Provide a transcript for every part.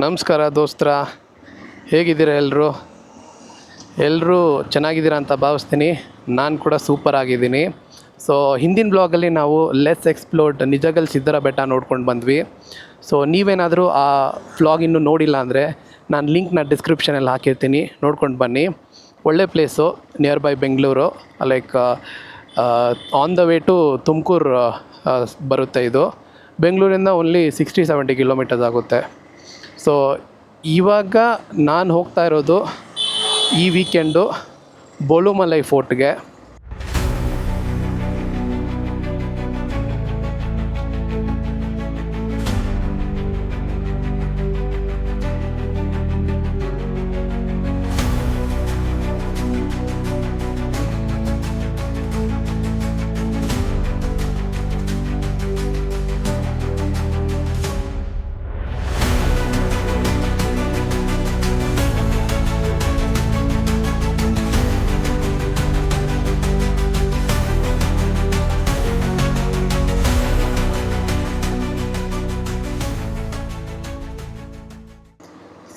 ನಮಸ್ಕಾರ ದೋಸ್ತರ, ಹೇಗಿದ್ದೀರಾ ಎಲ್ಲರೂ ಚೆನ್ನಾಗಿದ್ದೀರಾ ಅಂತ ಭಾವಿಸ್ತೀನಿ. ನಾನು ಕೂಡ ಸೂಪರ್ ಆಗಿದ್ದೀನಿ. ಸೊ ಹಿಂದಿನ ಬ್ಲಾಗಲ್ಲಿ ನಾವು ಲೆಸ್ ಎಕ್ಸ್ಪ್ಲೋರ್ಡ್ ನಿಜಗಲ್ ಸಿದ್ದರ ಬೆಟ್ಟ ನೋಡ್ಕೊಂಡು ಬಂದ್ವಿ. ಸೊ ನೀವೇನಾದರೂ ಆ ವ್ಲಾಗ್ ಇನ್ನೂ ನೋಡಿಲ್ಲ ಅಂದರೆ ನಾನು ಲಿಂಕ್ನ ಡಿಸ್ಕ್ರಿಪ್ಷನಲ್ಲಿ ಹಾಕಿರ್ತೀನಿ, ನೋಡ್ಕೊಂಡು ಬನ್ನಿ. ಒಳ್ಳೆ place, nearby Bengaluru, like on the way to Tumakuru ಬರುತ್ತೆ. ಇದು ಬೆಂಗಳೂರಿಂದ ಓನ್ಲಿ 60-70 ಕಿಲೋಮೀಟರ್ಸ್ ಆಗುತ್ತೆ. ಸೊ ಇವಾಗ ನಾನು ಹೋಗ್ತಾ ಇರೋದು ಈ ವೀಕೆಂಡು ಬೋಳುಮಲೈ ಫೋರ್ಟ್ಗೆ.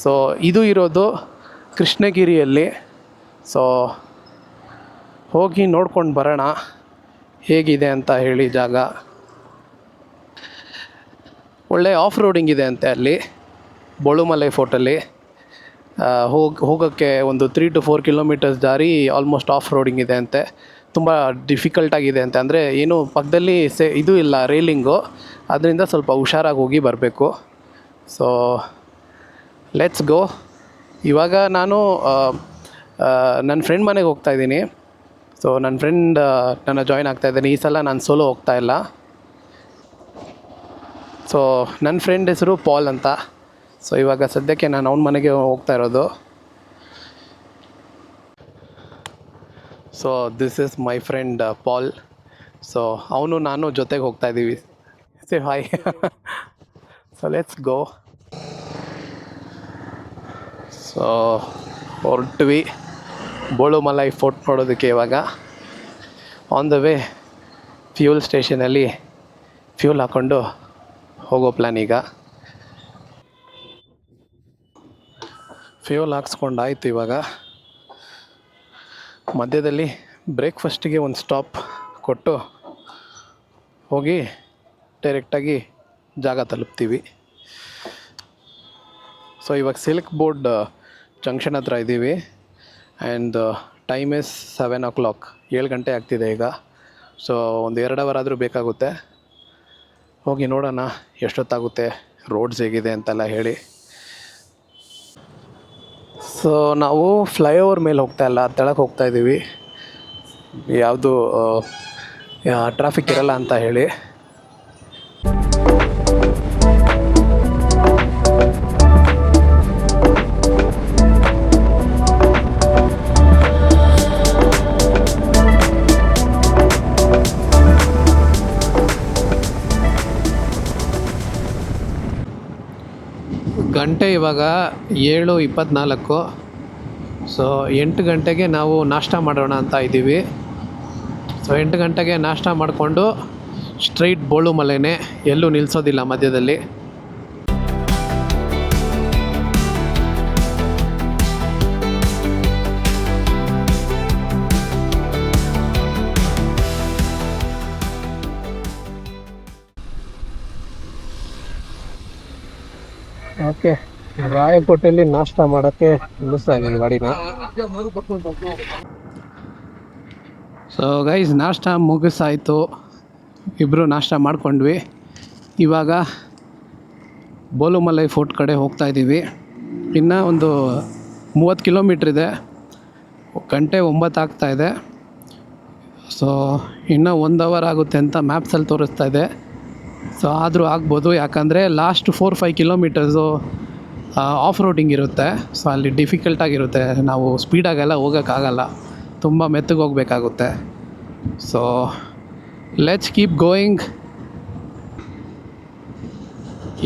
ಸೊ ಇದು ಇರೋದು ಕೃಷ್ಣಗಿರಿಯಲ್ಲಿ. ಸೊ ಹೋಗಿ ನೋಡ್ಕೊಂಡು ಬರೋಣ ಹೇಗಿದೆ ಅಂತ ಹೇಳಿ. ಜಾಗ ಒಳ್ಳೆ ಆಫ್ ರೋಡಿಂಗ್ ಇದೆ ಅಂತೆ ಅಲ್ಲಿ ಬೋಳುಮಲೈ ಫೋರ್ಟಲ್ಲಿ. ಹೋಗೋಕ್ಕೆ ಒಂದು 3 to 4 ಕಿಲೋಮೀಟರ್ಸ್ ದಾರಿ ಆಲ್ಮೋಸ್ಟ್ ಆಫ್ ರೋಡಿಂಗ್ ಇದೆ ಅಂತೆ. ತುಂಬ ಡಿಫಿಕಲ್ಟಾಗಿದೆ ಅಂತೆ. ಅಂದರೆ ಏನು ಪಕ್ಕದಲ್ಲಿ ಇದು ಇಲ್ಲ, ರೈಲಿಂಗು, ಅದರಿಂದ ಸ್ವಲ್ಪ ಹುಷಾರಾಗಿ ಹೋಗಿ ಬರಬೇಕು. ಸೊ ಲೆಟ್ಸ್ ಗೋ. ಇವಾಗ ನಾನು ನನ್ನ ಫ್ರೆಂಡ್ ಮನೆಗೆ ಹೋಗ್ತಾಯಿದ್ದೀನಿ. ಸೊ ನನ್ನ ಫ್ರೆಂಡ್ ನನ್ನ ಜಾಯ್ನ್ ಆಗ್ತಾಯಿದ್ದೀನಿ. ಈ ಸಲ ನಾನು ಸೋಲೋ ಹೋಗ್ತಾಯಿಲ್ಲ. ಸೊ ನನ್ನ ಫ್ರೆಂಡ್ ಹೆಸರು ಪಾಲ್ ಅಂತ. ಸೊ ಇವಾಗ ಸದ್ಯಕ್ಕೆ ನಾನು ಅವನ ಮನೆಗೆ ಹೋಗ್ತಾ ಇರೋದು. So this is my friend Paul. So ಅವನು ನಾನು ಜೊತೆಗೆ ಹೋಗ್ತಾಯಿದ್ದೀವಿ. Say hi. So let's go. So ಹೊರಟ್ವಿ ಬೋಳುಮಲೈ ಫೋರ್ಟ್ ನೋಡೋದಕ್ಕೆ. ಇವಾಗ ಆನ್ ದ ವೇ ಫ್ಯೂಲ್ ಸ್ಟೇಷನಲ್ಲಿ ಫ್ಯೂಲ್ ಹಾಕ್ಕೊಂಡು ಹೋಗೋ ಪ್ಲ್ಯಾನ್. ಈಗ ಫ್ಯೂಲ್ ಹಾಕ್ಸ್ಕೊಂಡಾಯ್ತು. ಇವಾಗ ಮಧ್ಯದಲ್ಲಿ ಬ್ರೇಕ್ಫಾಸ್ಟಿಗೆ ಒಂದು ಸ್ಟಾಪ್ ಕೊಟ್ಟು ಹೋಗಿ ಡೈರೆಕ್ಟಾಗಿ ಜಾಗ ತಲುಪ್ತೀವಿ. ಸೊ ಇವಾಗ ಸಿಲ್ಕ್ ಬೋರ್ಡ್ ಜಂಕ್ಷನ್ ಹತ್ರ ಇದ್ದೀವಿ. ಆ್ಯಂಡ್ ಟೈಮ್ ಇಸ್ 7 o'clock, 7 ಗಂಟೆ ಆಗ್ತಿದೆ ಈಗ. ಸೊ ಒಂದು 2 hour ಆದರೂ ಬೇಕಾಗುತ್ತೆ. ಹೋಗಿ ನೋಡೋಣ ಎಷ್ಟೊತ್ತಾಗುತ್ತೆ, ರೋಡ್ಸ್ ಹೇಗಿದೆ ಅಂತೆಲ್ಲ ಹೇಳಿ. ಸೊ ನಾವು ಫ್ಲೈಓವರ್ ಮೇಲೆ ಹೋಗ್ತಾಯಿಲ್ಲ, ತೆಳಗೆ ಹೋಗ್ತಾಯಿದ್ದೀವಿ. ಯಾವುದು ಟ್ರಾಫಿಕ್ ಇರಲ್ಲ ಅಂತ ಹೇಳಿ. ಗಂಟೆ ಇವಾಗ 7:24. ಸೊ 8 ಗಂಟೆಗೆ ನಾವು ನಾಷ್ಟ ಮಾಡೋಣ ಅಂತ ಇದ್ದೀವಿ. ಸೊ 8 ಗಂಟೆಗೆ ನಾಷ್ಟ ಮಾಡಿಕೊಂಡು ಸ್ಟ್ರೈಟ್ ಬೋಳುಮಲೈನೇ, ಎಲ್ಲೂ ನಿಲ್ಲಿಸೋದಿಲ್ಲ ಮಧ್ಯದಲ್ಲಿ. ಓಕೆ, ರಾಯಕೋಟೆಯಲ್ಲಿ ನಾಷ್ಟ ಮಾಡೋಕ್ಕೆ ನಿಲ್ಲಿಸ್ತಾ ಇದ್ದೀನಿ ಗಾಡಿನ. ಸೊ ಗೈಸ್, ನಾಷ್ಟ ಮುಗಿಸಾಯಿತು. ಇಬ್ಬರು ನಾಷ್ಟ ಮಾಡ್ಕೊಂಡ್ವಿ. ಇವಾಗ ಬೋಳುಮಲೈ ಫೋರ್ಟ್ ಕಡೆ ಹೋಗ್ತಾಯಿದ್ದೀವಿ. ಇನ್ನು ಒಂದು 30 ಕಿಲೋಮೀಟ್ರ್ ಇದೆ. ಗಂಟೆ 9 ಆಗ್ತಾಯಿದೆ. ಸೊ ಇನ್ನೂ 1 hour ಆಗುತ್ತೆ ಅಂತ ಮ್ಯಾಪ್ಸಲ್ಲಿ ತೋರಿಸ್ತಾ ಇದೆ. ಸೊ ಆದರೂ ಆಗ್ಬೋದು, ಯಾಕಂದರೆ ಲಾಸ್ಟ್ 4-5 ಕಿಲೋಮೀಟರ್ಸು ಆಫ್ ರೋಡಿಂಗ್ ಇರುತ್ತೆ. ಸೊ ಅಲ್ಲಿ ಡಿಫಿಕಲ್ಟಾಗಿರುತ್ತೆ, ನಾವು ಸ್ಪೀಡಾಗೆಲ್ಲ ಹೋಗೋಕ್ಕಾಗಲ್ಲ, ತುಂಬ ಮೆತ್ತಗೆ ಹೋಗಬೇಕಾಗುತ್ತೆ. So let's keep going.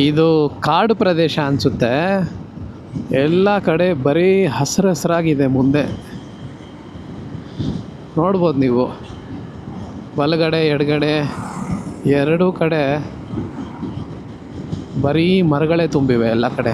ಇದು ಕಾಡು ಪ್ರದೇಶ ಅನಿಸುತ್ತೆ. ಎಲ್ಲ ಕಡೆ ಬರೀ ಹಸಿರಾಗಿದೆ. ಮುಂದೆ ನೋಡ್ಬೋದು ನೀವು, ಬಲಗಡೆ ಎಡಗಡೆ ಎರಡೂ ಕಡೆ ಬರೀ ಮರಗಳೇ ತುಂಬಿವೆ ಎಲ್ಲ ಕಡೆ.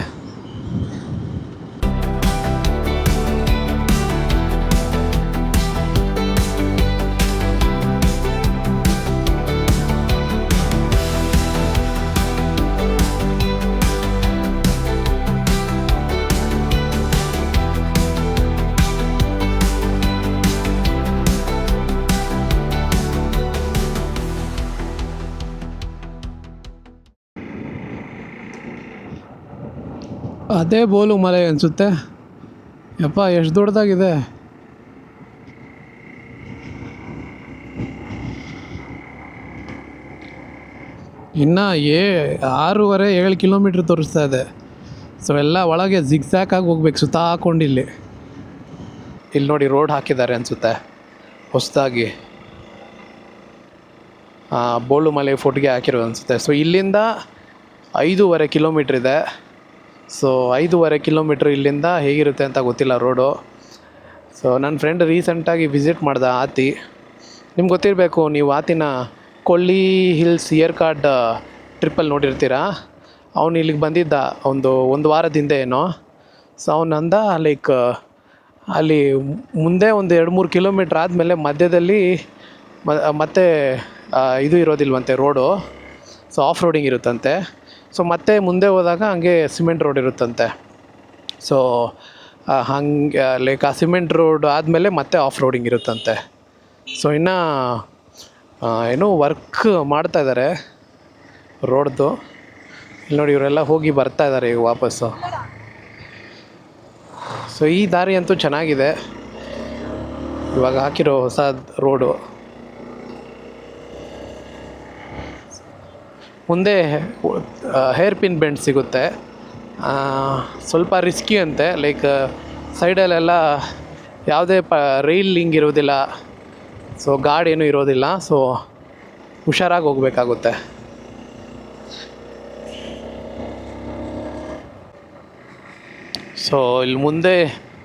ಅದೇ ಬೋಲು ಮಲೆ ಅನಿಸುತ್ತೆ. ಯಪ್ಪ ಎಷ್ಟು ದೊಡ್ಡದಾಗಿದೆ. ಇನ್ನು 6.5-7 ಕಿಲೋಮೀಟ್ರ್ ತೋರಿಸ್ತಾ ಇದೆ. ಸೊ ಎಲ್ಲ ಒಳಗೆ ಜಿಗ್ಜ್ಯಾಕಾಗಿ ಹೋಗ್ಬೇಕು ಸುತ್ತಾ ಹಾಕೊಂಡು. ಇಲ್ಲಿ ನೋಡಿ ರೋಡ್ ಹಾಕಿದ್ದಾರೆ ಅನಿಸುತ್ತೆ ಹೊಸದಾಗಿ. ಬೋಳುಮಲೆ ಫೋರ್ಟ್ಗೆ ಹಾಕಿರೋದು ಅನಿಸುತ್ತೆ. ಸೊ ಇಲ್ಲಿಂದ 5.5 ಕಿಲೋಮೀಟ್ರ್ ಇದೆ. ಸೊ 5.5 ಕಿಲೋಮೀಟ್ರ್ ಇಲ್ಲಿಂದ ಹೇಗಿರುತ್ತೆ ಅಂತ ಗೊತ್ತಿಲ್ಲ ರೋಡು. ಸೊ ನನ್ನ ಫ್ರೆಂಡ್ ರೀಸೆಂಟಾಗಿ ವಿಸಿಟ್ ಮಾಡ್ದೆ ಆತಿ. ನಿಮ್ಗೆ ಗೊತ್ತಿರಬೇಕು, ನೀವು ಆತಿನ ಕೊಳ್ಳಿ ಹಿಲ್ಸ್ ಇಯರ್ ಕಾರ್ಡ್ ಟ್ರಿಪ್ಪಲ್ಲಿ ನೋಡಿರ್ತೀರ. ಅವನು ಇಲ್ಲಿಗೆ ಬಂದಿದ್ದ ಒಂದು ವಾರದಿಂದ ಏನೋ. ಸೊ ಅವನಂದ ಲೈಕ್ ಅಲ್ಲಿ ಮುಂದೆ ಒಂದು 2-3 ಕಿಲೋಮೀಟ್ರ್ ಆದಮೇಲೆ ಮಧ್ಯದಲ್ಲಿ ಮತ್ತೆ ಇದು ಇರೋದಿಲ್ವಂತೆ ರೋಡು. ಸೊ ಆಫ್ ರೋಡಿಂಗ್ ಇರುತ್ತಂತೆ. ಸೊ ಮತ್ತೆ ಮುಂದೆ ಹೋದಾಗ ಹಂಗೆ ಸಿಮೆಂಟ್ ರೋಡ್ ಇರುತ್ತಂತೆ. ಸೊ ಹಂಗೆ ಲೈಕ್ ಆ ಸಿಮೆಂಟ್ ರೋಡ್ ಆದಮೇಲೆ ಮತ್ತೆ ಆಫ್ ರೋಡಿಂಗ್ ಇರುತ್ತಂತೆ. ಸೊ ಇನ್ನು ಏನೋ ವರ್ಕ್ ಮಾಡ್ತಾಯಿದ್ದಾರೆ ರೋಡ್ದು. ಇಲ್ಲಿ ನೋಡಿ ಇವರೆಲ್ಲ ಹೋಗಿ ಬರ್ತಾಯಿದ್ದಾರೆ ಈಗ ವಾಪಸ್ಸು. ಸೊ ಈ ದಾರಿ ಅಂತೂ ಚೆನ್ನಾಗಿದೆ, ಇವಾಗ ಹಾಕಿರೋ ಹೊಸ ರೋಡು. ಮುಂದೆ ಹೇರ್ ಪಿನ್ ಬೆಂಡ್ ಸಿಗುತ್ತೆ. ಸ್ವಲ್ಪ ರಿಸ್ಕಿ ಅಂತೆ, ಲೈಕ್ ಸೈಡಲ್ಲೆಲ್ಲ ಯಾವುದೇ ರೈಲ್ ಲಿಂಕ್ ಇರೋದಿಲ್ಲ. ಸೊ ಗಾರ್ಡ್ ಏನೂ ಇರೋದಿಲ್ಲ. ಸೊ ಹುಷಾರಾಗಿ ಹೋಗಬೇಕಾಗುತ್ತೆ. ಸೊ ಇಲ್ಲಿ ಮುಂದೆ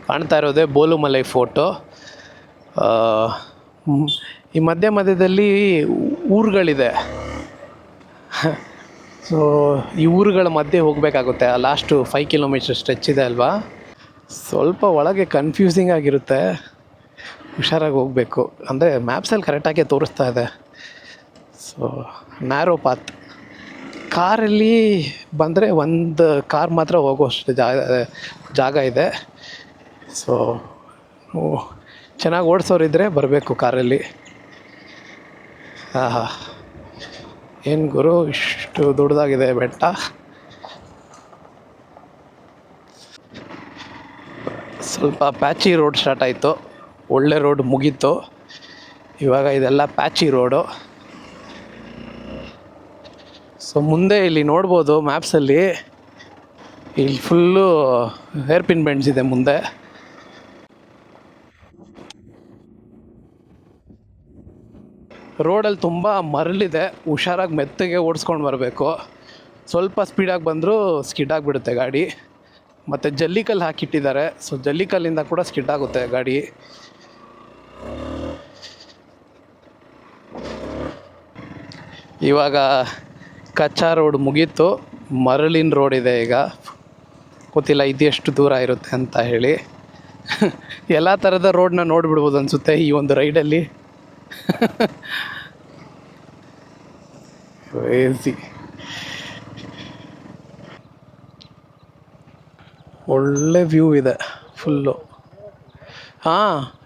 ಕಾಣ್ತಾ ಇರೋದೇ ಬೋಲುಮಲೈ ಫೋರ್ಟು. ಈ ಮಧ್ಯದಲ್ಲಿ ಊರುಗಳಿದೆ. ಸೊ ಈ ಊರುಗಳ ಮಧ್ಯೆ ಹೋಗಬೇಕಾಗುತ್ತೆ. ಲಾಸ್ಟು 5 ಕಿಲೋಮೀಟರ್ ಸ್ಟ್ರೆಚ್ ಇದೆ ಅಲ್ವಾ. ಸ್ವಲ್ಪ ಒಳಗೆ ಕನ್ಫ್ಯೂಸಿಂಗ್ ಆಗಿರುತ್ತೆ, ಹುಷಾರಾಗಿ ಹೋಗಬೇಕು. ಅಂದರೆ ಮ್ಯಾಪ್ಸಲ್ಲಿ ಕರೆಕ್ಟಾಗಿ ತೋರಿಸ್ತಾ ಇದೆ. So narrow path. ಕಾರಲ್ಲಿ ಬಂದರೆ ಒಂದು ಕಾರ್ ಮಾತ್ರ ಹೋಗುವಷ್ಟು ಜಾಗ ಇದೆ. ಸೊ ಚೆನ್ನಾಗಿ ಓಡಿಸೋರಿದ್ದರೆ ಬರಬೇಕು ಕಾರಲ್ಲಿ. ಏನು ಗುರು ಇಷ್ಟು ದೊಡ್ಡದಾಗಿದೆ ಬೆಟ್ಟ. ಸ್ವಲ್ಪ ಪ್ಯಾಚಿ ರೋಡ್ ಸ್ಟಾರ್ಟ್ ಆಯಿತು, ಒಳ್ಳೆ ರೋಡ್ ಮುಗೀತು. ಇವಾಗ ಇದೆಲ್ಲ ಪ್ಯಾಚಿ ರೋಡು. ಸೊ ಮುಂದೆ ಇಲ್ಲಿ ನೋಡ್ಬೋದು ಮ್ಯಾಪ್ಸಲ್ಲಿ, ಇಲ್ಲಿ ಫುಲ್ಲು ಹೇರ್ ಪಿನ್ ಬೆಂಡ್ಸ್ ಇದೆ ಮುಂದೆ. ರೋಡಲ್ಲಿ ತುಂಬ ಮರಳಿದೆ, ಹುಷಾರಾಗಿ ಮೆತ್ತಗೆ ಓಡಿಸ್ಕೊಂಡು ಬರಬೇಕು. ಸ್ವಲ್ಪ ಸ್ಪೀಡಾಗಿ ಬಂದರೂ ಸ್ಕಿಡ್ ಆಗಿಬಿಡುತ್ತೆ ಗಾಡಿ. ಮತ್ತು ಜಲ್ಲಿಕಲ್ಲು ಹಾಕಿಟ್ಟಿದ್ದಾರೆ. ಸೊ ಜಲ್ಲಿಕಲ್ಲಿಂದ ಕೂಡ ಸ್ಕಿಡ್ ಆಗುತ್ತೆ ಗಾಡಿ. ಇವಾಗ ಕಚ್ಚಾ ರೋಡ್ ಮುಗೀತು, ಮರಳಿನ ರೋಡ್ ಇದೆ ಈಗ. ಗೊತ್ತಿಲ್ಲ ಇದೆಷ್ಟು ದೂರ ಇರುತ್ತೆ ಅಂತ ಹೇಳಿ. ಎಲ್ಲ ಥರದ ರೋಡನ್ನ ನೋಡಿಬಿಡ್ಬೋದು ಅನಿಸುತ್ತೆ ಈ ಒಂದು ರೈಡಲ್ಲಿ. ಕ್ರೇಜಿ. ಒಳ್ಳೆ ವ್ಯೂ ಇದೆ ಫುಲ್ಲು.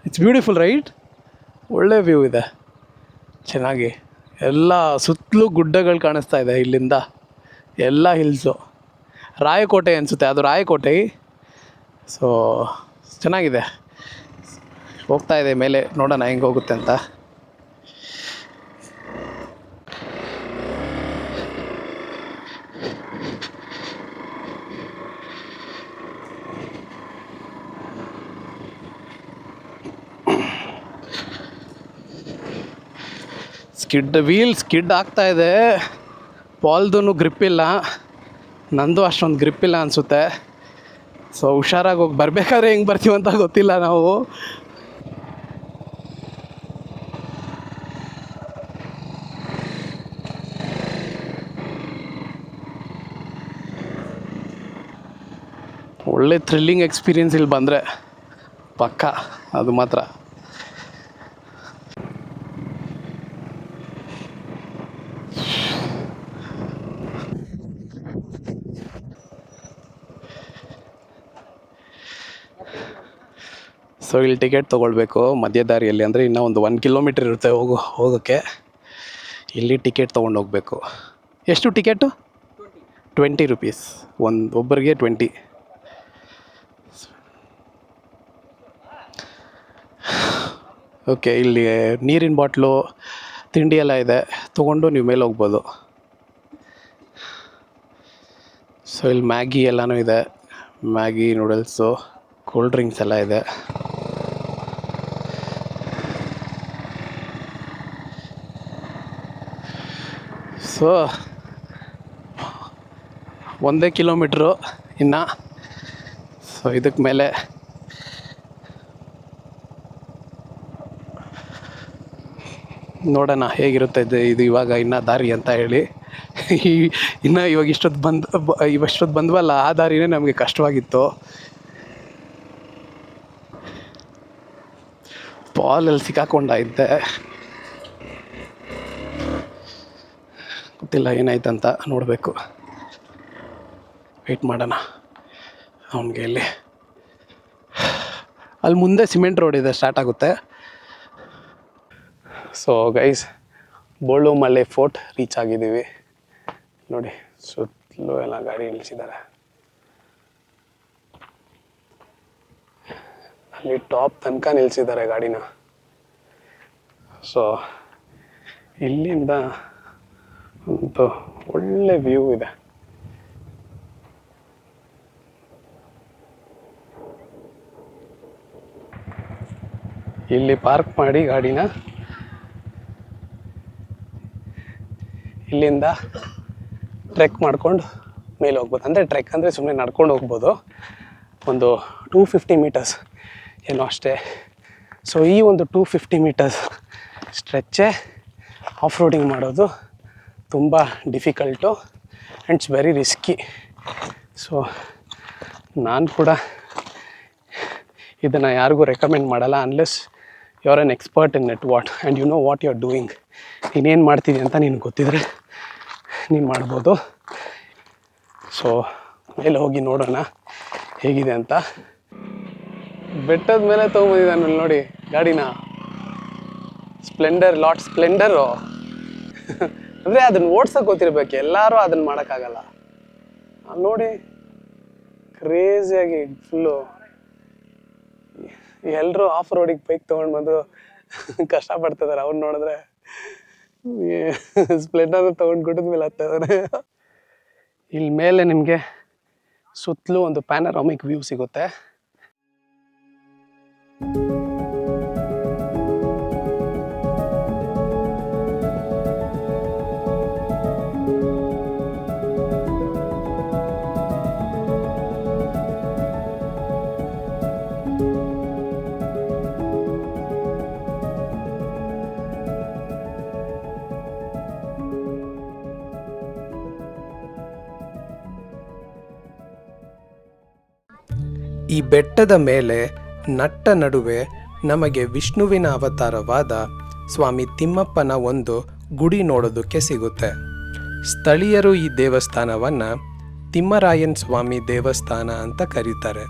It's beautiful right. ಒಳ್ಳೆ ವ್ಯೂ ಇದೆ ಚೆನ್ನಾಗಿ. ಎಲ್ಲ ಸುತ್ತಲೂ ಗುಡ್ಡಗಳು ಕಾಣಿಸ್ತಾ ಇದೆ ಇಲ್ಲಿಂದ, ಎಲ್ಲ ಹಿಲ್ಸು. ರಾಯಕೋಟೆ ಅನಿಸುತ್ತೆ, ಅದು ರಾಯಕೋಟೆ. ಸೊ ಚೆನ್ನಾಗಿದೆ. ಹೋಗ್ತಾ ಇದೆ ಮೇಲೆ, ನೋಡೋಣ ಹೆಂಗೆ ಹೋಗುತ್ತೆ ಅಂತ. ವೀಲ್ ಸ್ಕಿಡ್ ಆಗ್ತಾ ಇದೆ. ಪಾಲ್ದು ಗ್ರಿಪ್ ಇಲ್ಲ, ನಂದು ಅಷ್ಟೊಂದು ಗ್ರಿಪ್ ಇಲ್ಲ ಅನಿಸುತ್ತೆ. ಸೊ ಹುಷಾರಾಗಿ ಹೋಗಿ ಬರಬೇಕಾದ್ರೆ ಹೆಂಗೆ ಬರ್ತೀವಂತ ಗೊತ್ತಿಲ್ಲ ನಾವು. ಒಳ್ಳೆ ಥ್ರಿಲ್ಲಿಂಗ್ ಎಕ್ಸ್ಪೀರಿಯನ್ಸ್ ಇಲ್ಲಿ ಬಂದರೆ ಪಕ್ಕ, ಅದು ಮಾತ್ರ. ಸೊ ಇಲ್ಲಿ ಟಿಕೆಟ್ ತೊಗೊಳ್ಬೇಕು ಮಧ್ಯ ದಾರಿಯಲ್ಲಿ. ಅಂದರೆ ಇನ್ನೂ ಒಂದು 1 ಕಿಲೋಮೀಟ್ರ್ ಇರುತ್ತೆ ಹೋಗೋಕ್ಕೆ. ಇಲ್ಲಿ ಟಿಕೆಟ್ ತೊಗೊಂಡು ಹೋಗಬೇಕು. ಎಷ್ಟು ಟಿಕೆಟು? 20 ರೂಪೀಸ್. ಒಬ್ಬರಿಗೆ 20. ಓಕೆ, ಇಲ್ಲಿ ನೀರಿನ ಬಾಟ್ಲು ತಿಂಡಿ ಎಲ್ಲ ಇದೆ, ತೊಗೊಂಡು ನೀವು ಮೇಲೆ ಹೋಗ್ಬೋದು. ಸೊ ಇಲ್ಲಿ ಮ್ಯಾಗಿ ಎಲ್ಲನೂ ಇದೆ, ಮ್ಯಾಗಿ ನೂಡಲ್ಸು, ಕೂಲ್ ಡ್ರಿಂಕ್ಸ್ ಎಲ್ಲ ಇದೆ. ಸೊ 1 ಕಿಲೋಮೀಟ್ರು ಇನ್ನು. ಸೊ ಇದಕ್ಕೆ ಮೇಲೆ ನೋಡೋಣ ಹೇಗಿರುತ್ತೆ ಇದು ಇವಾಗ ಇನ್ನು ದಾರಿ ಅಂತ ಹೇಳಿ. ಇನ್ನು ಇವಾಗ ಇಷ್ಟೊತ್ತು ಬಂದ್ವಲ್ಲ, ಆ ದಾರಿನೇ ನಮಗೆ ಕಷ್ಟವಾಗಿತ್ತು. ಪಾಲಲ್ಲಿ ಸಿಕ್ಕಾಕೊಂಡಾಯಿದ್ದೆ, ಗೊತ್ತಿಲ್ಲ ಏನಾಯ್ತಂತ, ನೋಡಬೇಕು, ವೆಯ್ಟ್ ಮಾಡೋಣ ಅವನಿಗೆ. ಅಲ್ಲಿ ಮುಂದೆ ಸಿಮೆಂಟ್ ರೋಡ್ ಇದೆ, ಸ್ಟಾರ್ಟ್ ಆಗುತ್ತೆ. ಸೊ ಗೈಸ್, ಬೋಳುಮಲೆ ಫೋರ್ಟ್ ರೀಚ್ ಆಗಿದ್ದೀವಿ. ನೋಡಿ, ಸುತ್ತಲೂ ಎಲ್ಲ ಗಾಡಿ ನಿಲ್ಲಿಸಿದ್ದಾರೆ. ಅಲ್ಲಿ ಟಾಪ್ ತನಕ ನಿಲ್ಲಿಸಿದ್ದಾರೆ ಗಾಡಿನ. ಸೊ ಇಲ್ಲಿಂದ ಒಂದು ಒಳ್ಳೆ ವ್ಯೂ ಇದೆ. ಇಲ್ಲಿ ಪಾರ್ಕ್ ಮಾಡಿ ಗಾಡಿನ ಇಲ್ಲಿಂದ ಟ್ರೆಕ್ ಮಾಡ್ಕೊಂಡು ಮೇಲೆ ಹೋಗ್ಬೋದು. ಅಂದರೆ ಟ್ರೆಕ್ ಅಂದರೆ ಸುಮ್ಮನೆ ನಡ್ಕೊಂಡು ಹೋಗ್ಬೋದು, ಒಂದು 250 ಮೀಟರ್ಸ್ ಏನೋ ಅಷ್ಟೇ. ಸೊ ಈ ಒಂದು 250 ಮೀಟರ್ಸ್ ಸ್ಟ್ರೆಚ್ಚೇ ಆಫ್ ರೋಡಿಂಗ್ ಮಾಡೋದು ತುಂಬ difficult and it's very risky. So ನಾನು ಕೂಡ ಇದನ್ನು ಯಾರಿಗೂ ರೆಕಮೆಂಡ್ ಮಾಡಲ್ಲ, unless you are an expert in it and you know what you are doing. ನೀನೇನು ಮಾಡ್ತೀನಿ ಅಂತ ನೀನು ಗೊತ್ತಿದ್ರೆ ನೀನು ಮಾಡ್ಬೋದು. ಸೊ ಮೇಲೆ ಹೋಗಿ ನೋಡೋಣ ಹೇಗಿದೆ ಅಂತ. ಬೆಟ್ಟದ ಮೇಲೆ ತೊಗೊಂಬಂದಿದ್ದಾನಲ್ಲಿ ನೋಡಿ ಗಾಡಿನ, ಸ್ಪ್ಲೆಂಡರು. ಅಂದರೆ ಅದನ್ನು ಓಡ್ಸೋಕೆ ಗೊತ್ತಿರ್ಬೇಕು, ಎಲ್ಲರೂ ಅದನ್ನು ಮಾಡೋಕ್ಕಾಗಲ್ಲ. ಅಲ್ಲಿ ನೋಡಿ ಕ್ರೇಜಿಯಾಗಿ ಫುಲ್ಲು ಎಲ್ಲರೂ ಆಫ್ ರೋಡಿಗೆ ಬೈಕ್ ತೊಗೊಂಡು ಬಂದು ಕಷ್ಟಪಡ್ತಿದ್ದಾರೆ. ಅವ್ರು ನೋಡಿದ್ರೆ ಸ್ಪ್ಲೆಂಡರ್ ತೊಗೊಂಡು ಗುಡ್ಡದ ಮೇಲೆ ಹತ್ತಾ ಇದ್ದಾರೆ. ಇಲ್ಲಿ ಮೇಲೆ ನಿಮಗೆ ಸುತ್ತಲೂ ಒಂದು ಪ್ಯಾನರಾಮಿಕ್ ವ್ಯೂ ಸಿಗುತ್ತೆ. ಈ ಬೆಟ್ಟದ ಮೇಲೆ ನಟ್ಟ ನಡುವೆ ನಮಗೆ ವಿಷ್ಣುವಿನ ಅವತಾರವಾದ ಸ್ವಾಮಿ ತಿಮ್ಮಪ್ಪನ ಒಂದು ಗುಡಿ ನೋಡೋದಕ್ಕೆ ಸಿಗುತ್ತೆ. ಸ್ಥಳೀಯರು ಈ ದೇವಸ್ಥಾನವನ್ನು ತಿಮ್ಮರಾಯನ್ ಸ್ವಾಮಿ ದೇವಸ್ಥಾನ ಅಂತ ಕರೀತಾರೆ.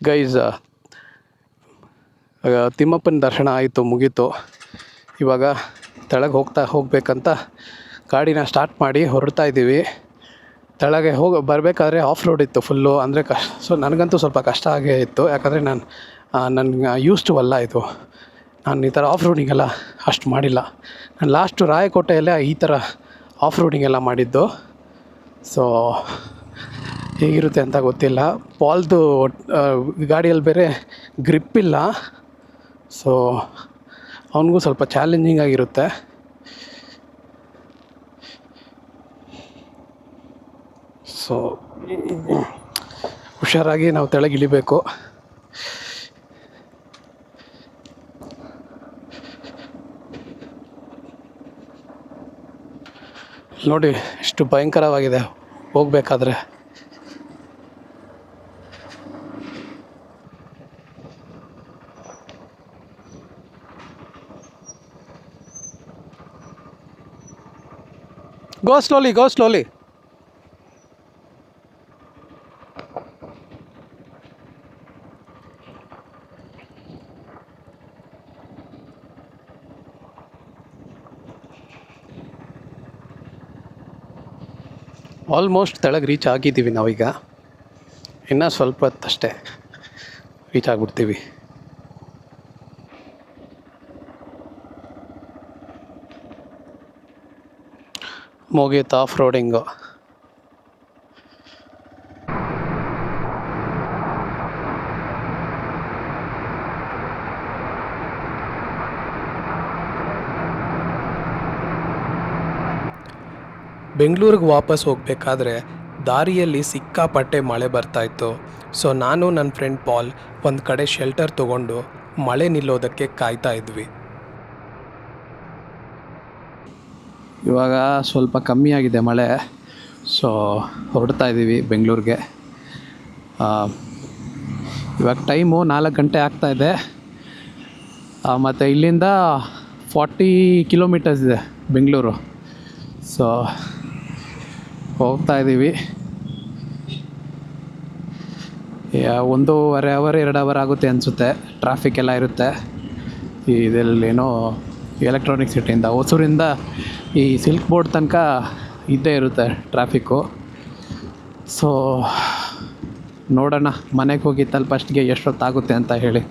ಗೈಸ್, ತಿಮ್ಮಪ್ಪನ ದರ್ಶನ ಆಯಿತು, ಮುಗೀತು. ಇವಾಗ ತೆಳಗೆ ಹೋಗಬೇಕಂತ ಗಾಡಿನ ಸ್ಟಾರ್ಟ್ ಮಾಡಿ ಹೊರಡ್ತಾ ಇದ್ದೀವಿ. ತೆಳಗೆ ಬರಬೇಕಾದ್ರೆ ಆಫ್ ರೋಡ್ ಇತ್ತು ಫುಲ್ಲು, ಅಂದರೆ ಸೊ ನನಗಂತೂ ಸ್ವಲ್ಪ ಕಷ್ಟ ಆಗೇ ಇತ್ತು. ಯಾಕಂದರೆ ನನಗೆ ಯೂಸ್ ಟು ಅಲ್ಲ ಇದು. ನಾನು ಈ ಥರ ಆಫ್ ರೋಡಿಂಗೆಲ್ಲ ಅಷ್ಟು ಮಾಡಿಲ್ಲ. ನಾನು ಲಾಸ್ಟು ರಾಯಕೋಟೆಯಲ್ಲೇ ಈ ಥರ ಆಫ್ ರೋಡಿಂಗೆಲ್ಲ ಮಾಡಿದ್ದು. ಸೊ ಹೇಗಿರುತ್ತೆ ಅಂತ ಗೊತ್ತಿಲ್ಲ. ಪಾಲ್ದು ಗಾಡಿಯಲ್ಲಿ ಬೇರೆ ಗ್ರಿಪ್ ಇಲ್ಲ, ಸೊ ಅವನಿಗೂ ಸ್ವಲ್ಪ ಚಾಲೆಂಜಿಂಗ್ ಆಗಿರುತ್ತೆ. ಸೊ ಹುಷಾರಾಗಿ ನಾವು ತೆಳಗಿಳಿಬೇಕು. ನೋಡಿ ಎಷ್ಟು ಭಯಂಕರವಾಗಿದೆ ಹೋಗಬೇಕಾದ್ರೆ. ಗೋ ಸ್ಲೋಲಿ. ಆಲ್ಮೋಸ್ಟ್ ತೆಳಗೆ ರೀಚ್ ಆಗಿದ್ದೀವಿ ನಾವೀಗ. ಇನ್ನೂ ಸ್ವಲ್ಪ ಹೊತ್ತಷ್ಟೇ ರೀಚ್ ಆಗಿಬಿಡ್ತೀವಿ. ಮುಗೀತು ಆಫ್ ರೋಡಿಂಗು. ಬೆಂಗಳೂರಿಗೆ ವಾಪಸ್ ಹೋಗಬೇಕಾದ್ರೆ ದಾರಿಯಲ್ಲಿ ಸಿಕ್ಕಾಪಟ್ಟೆ ಮಳೆ ಬರ್ತಾಯಿತ್ತು. ಸೊ ನಾನು ನನ್ನ ಫ್ರೆಂಡ್ ಪಾಲ್ ಒಂದು ಕಡೆ ಶೆಲ್ಟರ್ ತೊಗೊಂಡು ಮಳೆ ನಿಲ್ಲೋದಕ್ಕೆ ಕಾಯ್ತಾ ಇದ್ವಿ. ಇವಾಗ ಸ್ವಲ್ಪ ಕಮ್ಮಿ ಆಗಿದೆ ಮಳೆ, ಸೊ ಹೊರಡ್ತಾ ಇದ್ದೀವಿ ಬೆಂಗಳೂರಿಗೆ. ಇವಾಗ ಟೈಮು 4 ಗಂಟೆ ಆಗ್ತಾಯಿದೆ. ಮತ್ತು ಇಲ್ಲಿಂದ 40 ಕಿಲೋಮೀಟರ್ಸ್ ಇದೆ ಬೆಂಗಳೂರು. ಸೊ ಹೋಗ್ತಾ ಇದ್ದೀವಿ. 1.5 ಅವರ್ 2 ಅವರ್ ಆಗುತ್ತೆ ಅನಿಸುತ್ತೆ. ಟ್ರಾಫಿಕ್ ಎಲ್ಲ ಇರುತ್ತೆ. ಇದರಲ್ಲೇನೋ ಎಲೆಕ್ಟ್ರಾನಿಕ್ ಸಿಟಿಯಿಂದ ಹೊಸೂರಿಂದ ಈ ಸಿಲ್ಕ್ ಬೋರ್ಡ್ ತನಕ ಇದ್ದೇ ಇರುತ್ತೆ ಟ್ರಾಫಿಕ್ಕು. ಸೊ ನೋಡೋಣ ಮನೆಗೆ ಹೋಗಿ ತಲುಪಷ್ಟಿಗೆ ಎಷ್ಟೊತ್ತಾಗುತ್ತೆ ಅಂತ ಹೇಳಿ.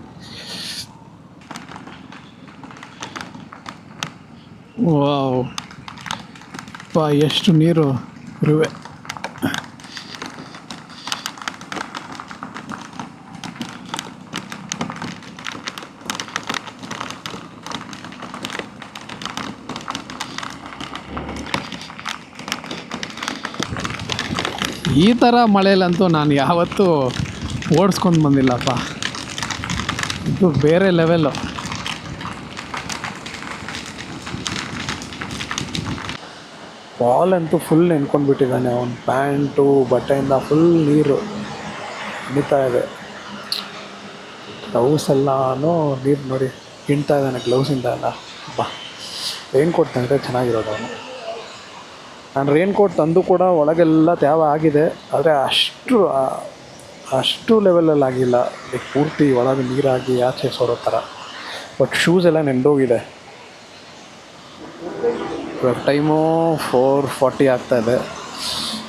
ವಾವ್ ಎಷ್ಟು ನೀರು ಇರುವೆ. ಈ ಥರ ಮಳೆಯಲ್ಲಂತೂ ನಾನು ಯಾವತ್ತೂ ಓಡಿಸ್ಕೊಂಡು ಬಂದಿಲ್ಲಪ್ಪ. ಇದು ಬೇರೆ ಲೆವೆಲ್ಲು. ಪಾಲಂತೂ ಫುಲ್ ನೆನ್ಕೊಂಡ್ಬಿಟ್ಟಿದ್ದಾನೆ. ಅವನ ಪ್ಯಾಂಟು ಬಟ್ಟೆಯಿಂದ ಫುಲ್ ನೀರು ನಿಂತಾ ಇದೆ. ಗ್ಲೌಸ್ ಎಲ್ಲನೂ ನೀರು ನೋಡಿ ಹಿಂಡ್ತಾ ಇದ್ದಾನೆ ಗ್ಲೌಸಿಂದ ಎಲ್ಲ. ರೈನ್ ಕೋಟ್ ತಂದರೆ ಚೆನ್ನಾಗಿರೋದು ಅವನು. ನಾನು ರೈನ್ ಕೋಟ್ ತಂದು ಕೂಡ ಒಳಗೆಲ್ಲ ತ್ಯಾವ ಆಗಿದೆ, ಆದರೆ ಅಷ್ಟು ಲೆವೆಲಲ್ಲಿ ಆಗಿಲ್ಲ. ಪೂರ್ತಿ ಒಳಗೆ ನೀರಾಗಿ ಆಚೆ ಸೋರೋ ಥರ. ಬಟ್ ಶೂಸ್ ಎಲ್ಲ ನೆಂದೋಗಿದೆ. ಇವಾಗ ಟೈಮು 4:40 ಆಗ್ತಾಯಿದೆ.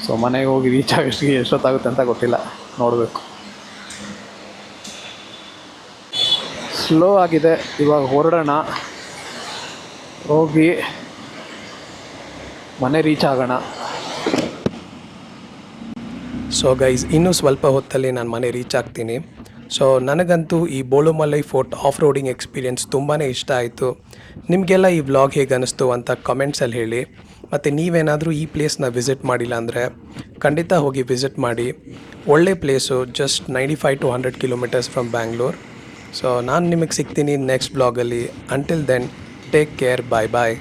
ಸೊ ಮನೆಗೆ ಹೋಗಿ ರೀಚ್ ಆಗೋಷ್ಟಿಗೆ ಎಷ್ಟೊತ್ತಾಗುತ್ತೆ ಅಂತ ಗೊತ್ತಿಲ್ಲ, ನೋಡಬೇಕು. ಸ್ಲೋ ಆಗಿದೆ. ಇವಾಗ ಹೊರಡೋಣ, ಹೋಗಿ ಮನೆ ರೀಚ್ ಆಗೋಣ. ಸೊ ಗೈಸ್, ಇನ್ನೂ ಸ್ವಲ್ಪ ಹೊತ್ತಲ್ಲಿ ನಾನು ಮನೆ ರೀಚ್ ಆಗ್ತೀನಿ. ಸೊ ನನಗಂತೂ ಈ ಬೋಳುಮಲೈ ಫೋರ್ಟ್ ಆಫ್ ರೋಡಿಂಗ್ ಎಕ್ಸ್ಪೀರಿಯೆನ್ಸ್ ತುಂಬಾ ಇಷ್ಟ ಆಯಿತು. ನಿಮಗೆಲ್ಲ ಈ ವ್ಲಾಗ್ ಹೇಗೆ ಅನ್ನಿಸ್ತು ಅಂತ ಕಮೆಂಟ್ಸಲ್ಲಿ ಹೇಳಿ. ಮತ್ತು ನೀವೇನಾದರೂ ಈ ಪ್ಲೇಸ್ನ ವಿಸಿಟ್ ಮಾಡಿಲ್ಲ ಅಂದರೆ ಖಂಡಿತ ಹೋಗಿ ವಿಸಿಟ್ ಮಾಡಿ. ಒಳ್ಳೆ place, just 95 to 100 kilometres from Bangalore. So ನಾನು ನಿಮಗೆ ಸಿಗ್ತೀನಿ ನೆಕ್ಸ್ಟ್ ಬ್ಲಾಗಲ್ಲಿ. Until then, take care, bye ಬಾಯ್.